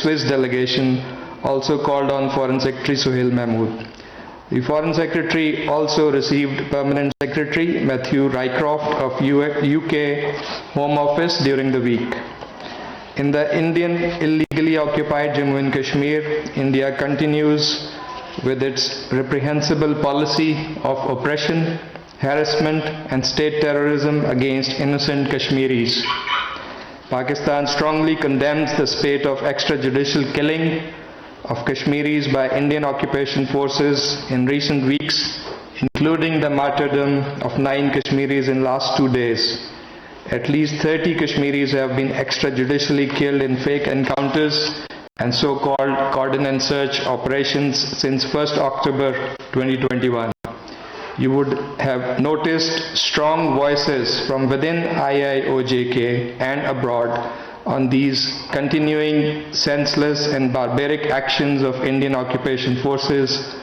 Swiss delegation also called on Foreign Secretary Suhail Mahmood. The Foreign Secretary also received Permanent Secretary Matthew Rycroft of UK Home Office during the week. In the Indian illegally occupied Jammu and Kashmir, India continues with its reprehensible policy of oppression, harassment and state terrorism against innocent Kashmiris. Pakistan strongly condemns the spate of extrajudicial killing of Kashmiris by Indian occupation forces in recent weeks, including the martyrdom of 9 Kashmiris in last 2 days. At least 30 Kashmiris have been extrajudicially killed in fake encounters and so-called cordon and search operations since 1st October 2021. You would have noticed strong voices from within IIOJK and abroad on these continuing senseless and barbaric actions of Indian occupation forces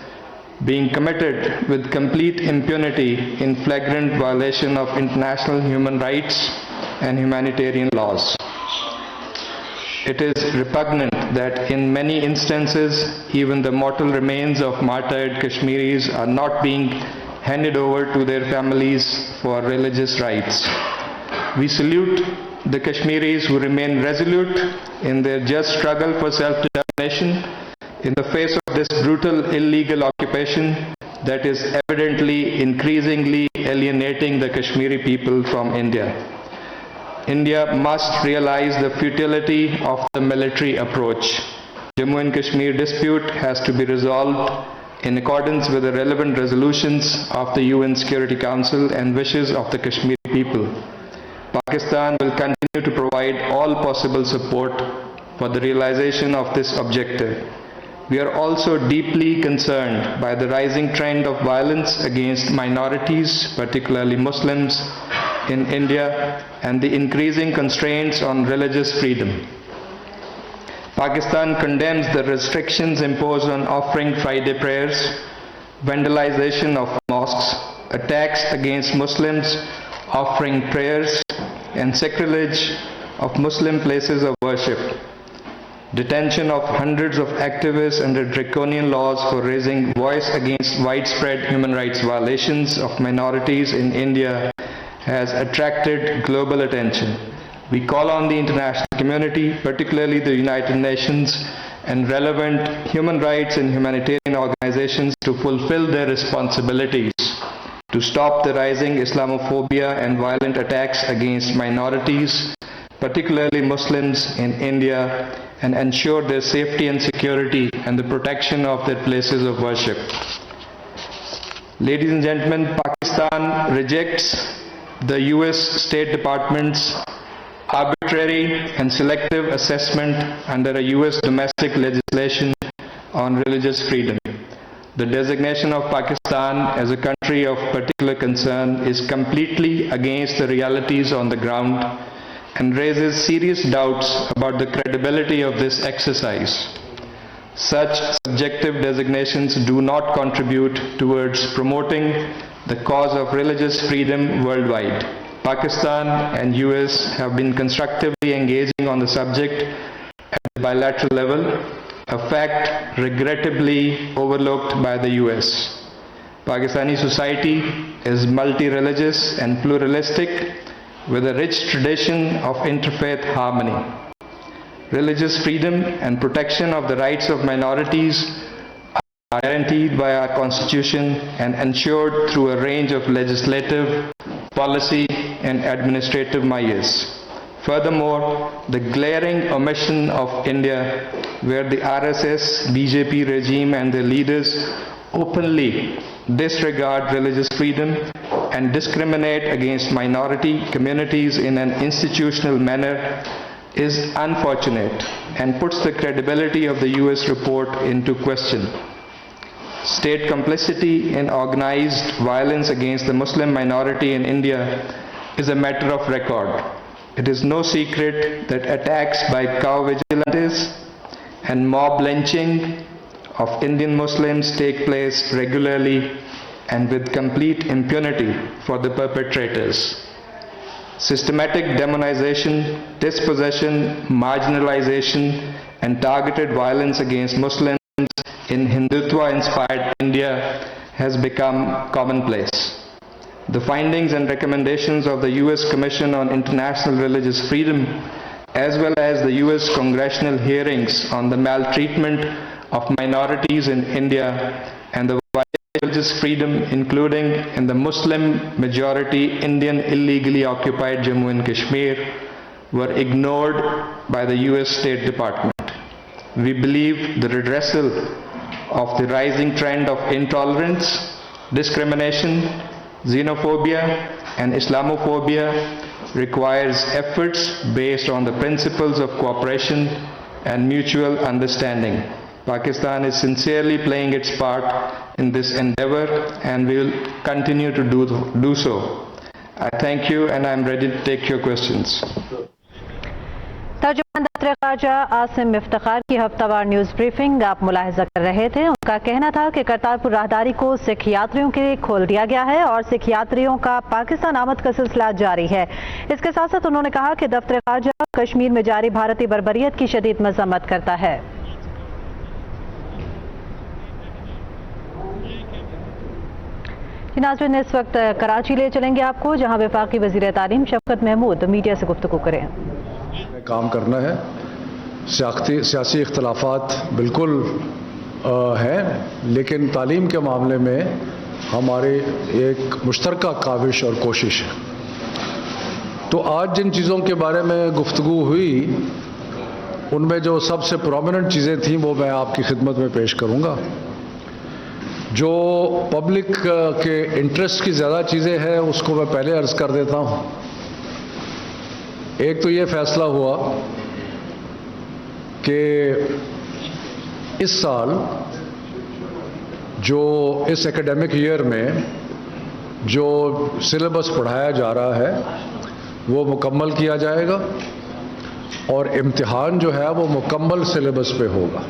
being committed with complete impunity in flagrant violation of international human rights and humanitarian laws. It is repugnant that in many instances, even the mortal remains of martyred Kashmiris are not being handed over to their families for religious rites. We salute the Kashmiris who remain resolute in their just struggle for self-determination in the face of this brutal illegal occupation that is evidently increasingly alienating the Kashmiri people from India. India must realize the futility of the military approach. Jammu and Kashmir dispute has to be resolved in accordance with the relevant resolutions of the UN Security Council and wishes of the Kashmiri people. Pakistan will continue to provide all possible support for the realization of this objective. We are also deeply concerned by the rising trend of violence against minorities, particularly Muslims, in India and the increasing constraints on religious freedom. Pakistan condemns the restrictions imposed on offering Friday prayers, vandalization of mosques, attacks against Muslims offering prayers, and sacrilege of Muslim places of worship. Detention of hundreds of activists under draconian laws for raising voice against widespread human rights violations of minorities in India has attracted global attention. We call on the international community, particularly the United Nations and relevant human rights and humanitarian organizations, to fulfill their responsibilities to stop the rising Islamophobia and violent attacks against minorities, particularly Muslims in India, and ensure their safety and security and the protection of their places of worship. Ladies and gentlemen, Pakistan rejects the US State Department's arbitrary and selective assessment under a US domestic legislation on religious freedom. The designation of Pakistan as a country of particular concern is completely against the realities on the ground and raises serious doubts about the credibility of this exercise. Such subjective designations do not contribute towards promoting the cause of religious freedom worldwide. Pakistan and US have been constructively engaging on the subject at the bilateral level, a fact regrettably overlooked by the US. Pakistani society is multi-religious and pluralistic with a rich tradition of interfaith harmony. Religious freedom and protection of the rights of minorities are guaranteed by our Constitution and ensured through a range of legislative, policy and administrative measures. Furthermore, the glaring omission of India, where the RSS, BJP regime and their leaders openly disregard religious freedom and discriminate against minority communities in an institutional manner, is unfortunate and puts the credibility of the US report into question. State complicity in organized violence against the Muslim minority in India is a matter of record. It is no secret that attacks by cow vigilantes and mob lynching of Indian Muslims take place regularly and with complete impunity for the perpetrators. systematic demonization, dispossession, marginalization, and targeted violence against Muslims in Hindutva-inspired India has become commonplace. The findings and recommendations of the U.S. Commission on International Religious Freedom, as well as the U.S. congressional hearings on the maltreatment of minorities in India and the religious freedom, including in the Muslim majority Indian illegally occupied Jammu and Kashmir, were ignored by the US State Department. We believe the redressal of the rising trend of intolerance, discrimination, xenophobia, and Islamophobia requires efforts based on the principles of cooperation and mutual understanding. Pakistan is sincerely playing its part in this endeavor and will continue to do so. I thank you and I am ready to take your questions. ترجمان دفتر خارجہ عاصم افتخار کی ہفتہ وار news briefing آپ ملاحظہ کر رہے تھے. ان کا کہنا تھا کہ کرتارپور راہداری کو سکھ یاتریوں کے لیے کھول دیا گیا ہے اور سکھ یاتریوں کا پاکستان آمد کا سلسلہ جاری ہے. اس کے ساتھ ساتھ انہوں نے کہا کہ دفتر خارجہ کشمیر میں جاری بھارتی بربریت کی شدید مذمت کرتا ہے. ناظرین اس وقت کراچی لے چلیں گے آپ کو, جہاں وفاقی وزیر تعلیم شفقت محمود میڈیا سے گفتگو کریں. کام کرنا ہے. سیاسی اختلافات بالکل ہیں, لیکن تعلیم کے معاملے میں ہماری ایک مشترکہ کاوش اور کوشش ہے. تو آج جن چیزوں کے بارے میں گفتگو ہوئی ان میں جو سب سے پرومیننٹ چیزیں تھیں وہ میں آپ کی خدمت میں پیش کروں گا. جو پبلک کے انٹرسٹ کی زیادہ چیزیں ہیں اس کو میں پہلے عرض کر دیتا ہوں. ایک تو یہ فیصلہ ہوا کہ اس سال جو اس اکیڈیمک ایئر میں جو سلیبس پڑھایا جا رہا ہے وہ مکمل کیا جائے گا اور امتحان جو ہے وہ مکمل سلیبس پہ ہوگا.